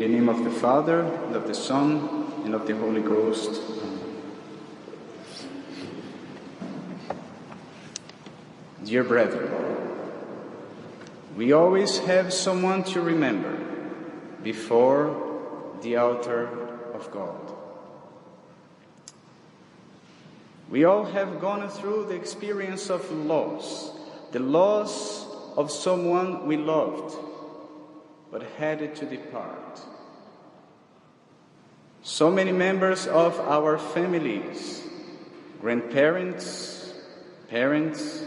the name of the Father, and of the Son, and of the Holy Ghost. Amen. Dear brethren, we always have someone to remember before the altar of God. We all have gone through the experience of loss, the loss of someone we loved, but had to depart. So many members of our families, grandparents, parents,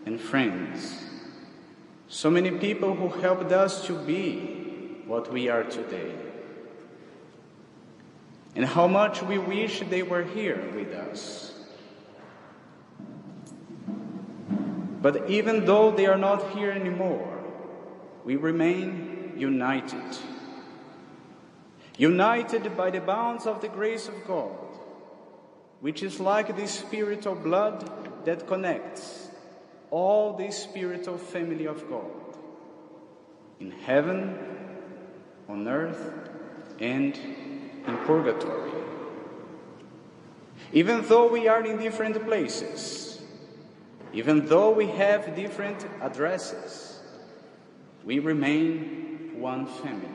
and friends. So many people who helped us to be what we are today. And how much we wish they were here with us. But even though they are not here anymore, we remain united. United by the bonds of the grace of God, which is like the spiritual blood that connects all the spiritual family of God, in heaven, on earth, and in purgatory. Even though we are in different places, even though we have different addresses, we remain one family.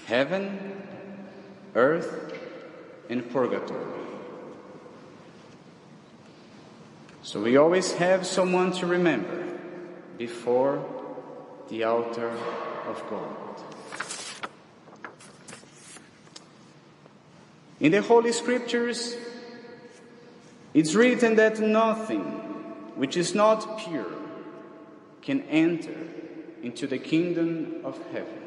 Heaven, earth, and purgatory. So we always have someone to remember before the altar of God. In the Holy Scriptures, it's written that nothing which is not pure can enter into the kingdom of heaven.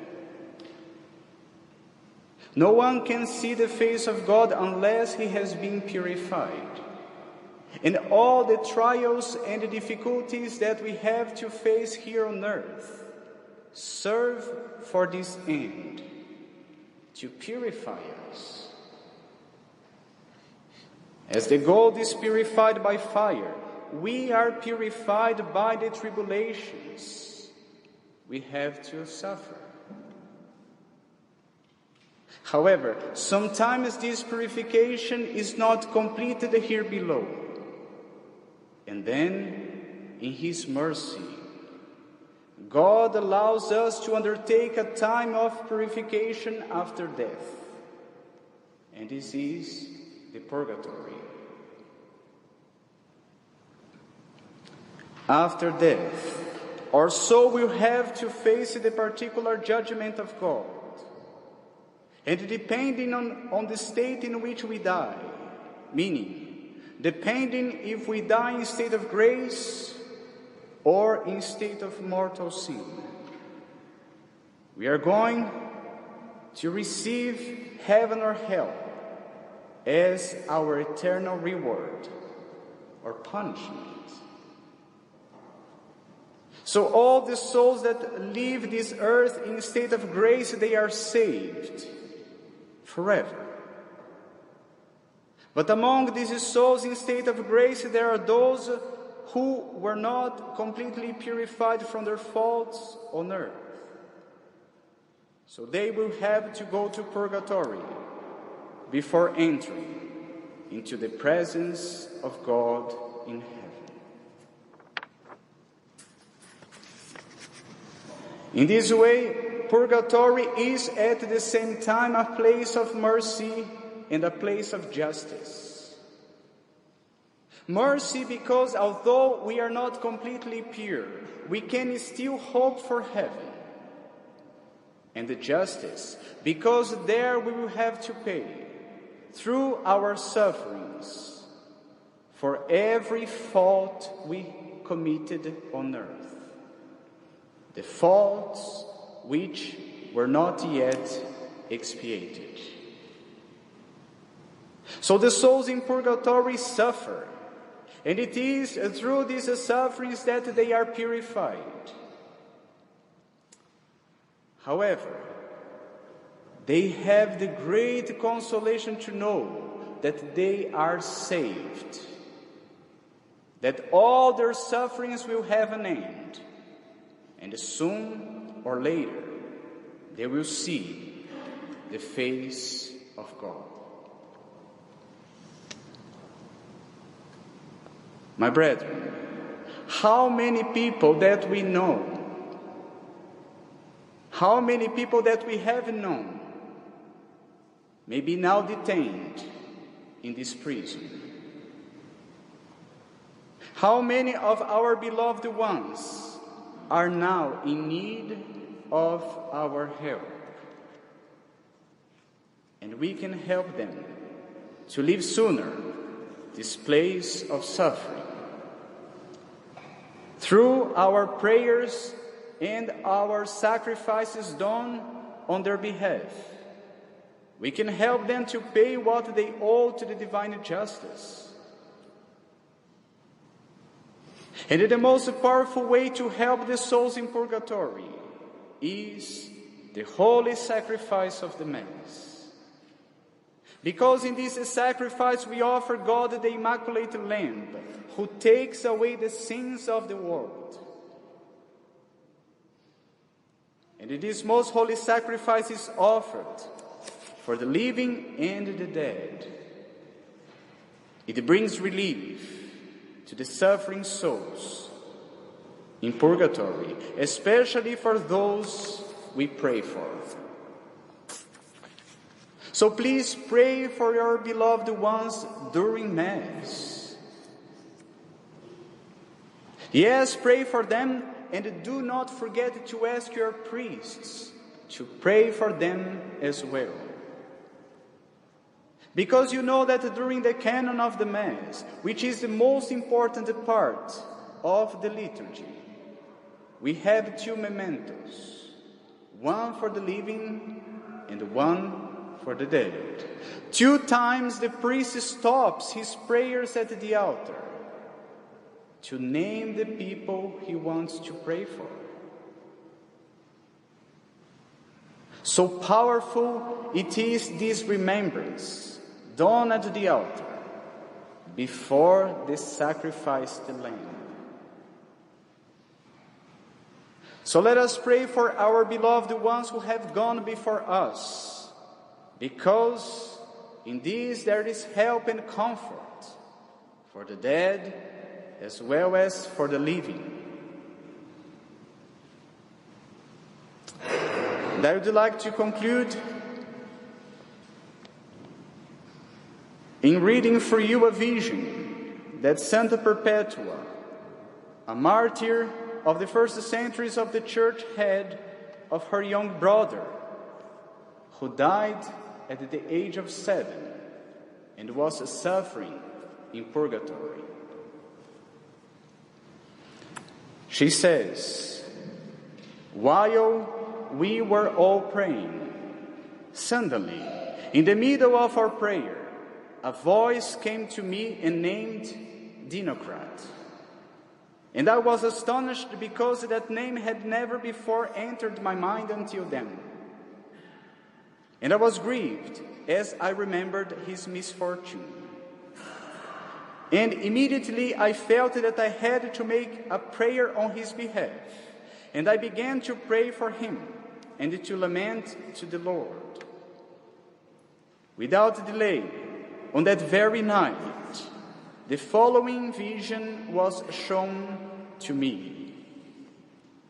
No one can see the face of God unless he has been purified. And all the trials and the difficulties that we have to face here on earth serve for this end, to purify us. As the gold is purified by fire, we are purified by the tribulations we have to suffer. However, sometimes this purification is not completed here below. And then, in His mercy, God allows us to undertake a time of purification after death. And this is the purgatory. After death, our soul will have to face the particular judgment of God. And depending on the state in which we die, meaning, depending if we die in state of grace or in state of mortal sin, we are going to receive heaven or hell as our eternal reward or punishment. So all the souls that leave this earth in state of grace, they are saved forever. But among these souls in state of grace, there are those who were not completely purified from their faults on earth. So they will have to go to purgatory before entering into the presence of God in heaven. In this way, purgatory is at the same time a place of mercy and a place of justice. Mercy because although we are not completely pure, we can still hope for heaven. And the justice because there we will have to pay through our sufferings for every fault we committed on earth. The faults which were not yet expiated. So the souls in purgatory suffer, and it is through these sufferings that they are purified. However, they have the great consolation to know that they are saved, that all their sufferings will have an end, and soon or later they will see the face of God. My brethren, how many people that we know, how many people that we have known may be now detained in this prison? How many of our beloved ones are now in need of our help? And we can help them to leave sooner this place of suffering. Through our prayers and our sacrifices done on their behalf, we can help them to pay what they owe to the divine justice. And the most powerful way to help the souls in purgatory is the holy sacrifice of the Mass. Because in this sacrifice we offer God the Immaculate Lamb, who takes away the sins of the world. And this most holy sacrifice is offered for the living and the dead. It brings relief to the suffering souls in purgatory, especially for those we pray for. So please pray for your beloved ones during Mass. Yes, pray for them, and do not forget to ask your priests to pray for them as well. Because you know that during the canon of the Mass, which is the most important part of the liturgy, we have two mementos, one for the living and one for the dead. 2 times the priest stops his prayers at the altar to name the people he wants to pray for. So powerful it is this remembrance done at the altar before the sacrificed lamb. So let us pray for our beloved ones who have gone before us, because in this there is help and comfort for the dead as well as for the living. And I would like to conclude in reading for you a vision that Saint Perpetua, a martyr of the first centuries of the Church, had of her young brother, who died at the age of 7 and was suffering in purgatory. She says, "While we were all praying, suddenly, in the middle of our prayer, a voice came to me and named Dinocrates. And I was astonished because that name had never before entered my mind until then. And I was grieved as I remembered his misfortune. And immediately I felt that I had to make a prayer on his behalf. And I began to pray for him and to lament to the Lord. Without delay, on that very night, the following vision was shown to me.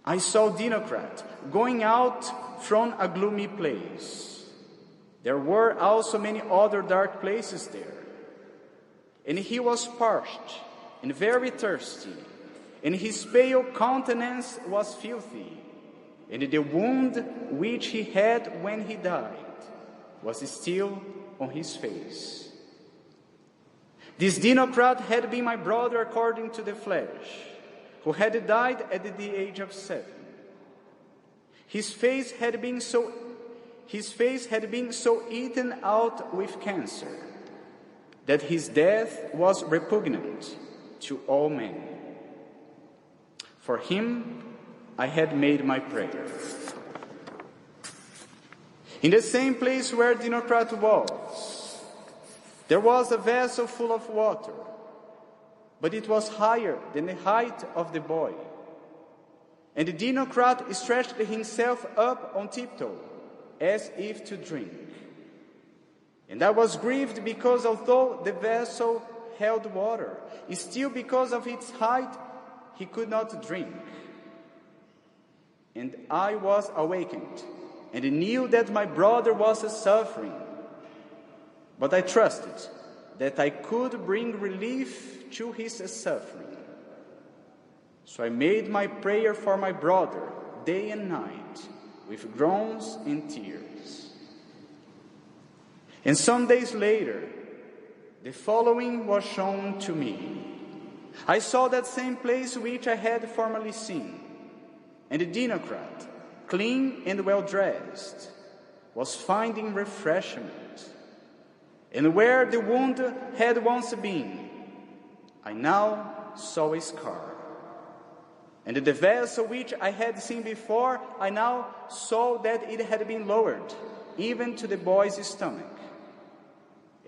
I saw Dinocrates going out from a gloomy place. There were also many other dark places there. And he was parched and very thirsty, and his pale countenance was filthy, and the wound which he had when he died was still on his face. This Dinocrates had been my brother according to the flesh, who had died at the age of 7. His face had been so eaten out with cancer that his death was repugnant to all men. For him I had made my prayer. In the same place where Dinocrates was, there was a vessel full of water, but it was higher than the height of the boy. And Dinocrates stretched himself up on tiptoe as if to drink. And I was grieved because although the vessel held water, still because of its height he could not drink. And I was awakened, and knew that my brother was suffering. But I trusted that I could bring relief to his suffering. So I made my prayer for my brother day and night, with groans and tears. And some days later, the following was shown to me. I saw that same place which I had formerly seen, and Dinocrates, clean and well-dressed, was finding refreshment. And where the wound had once been, I now saw a scar. And the vessel which I had seen before, I now saw that it had been lowered, even to the boy's stomach.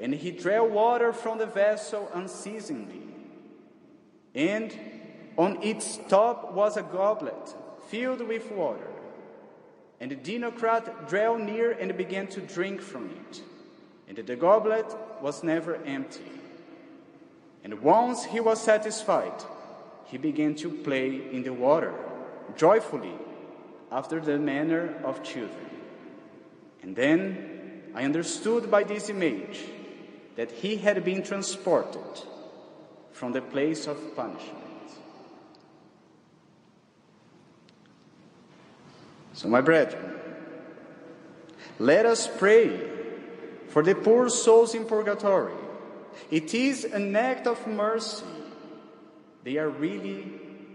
And he drew water from the vessel unceasingly. And on its top was a goblet filled with water. And the Dinocrates drew near and began to drink from it. And the goblet was never empty. And once he was satisfied, he began to play in the water, joyfully, after the manner of children. And then I understood by this image that he had been transported from the place of punishment. So, my brethren, let us pray for the poor souls in purgatory. It is an act of mercy. They are really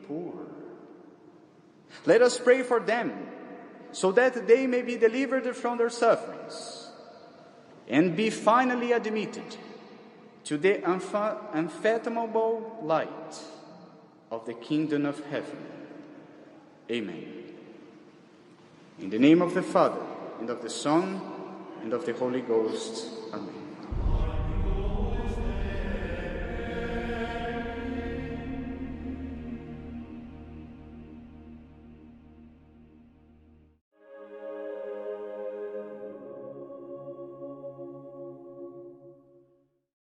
poor. Let us pray for them, so that they may be delivered from their sufferings and be finally admitted to the unfathomable light of the kingdom of heaven. Amen. In the name of the Father, and of the Son, and of the Holy Ghost. Amen.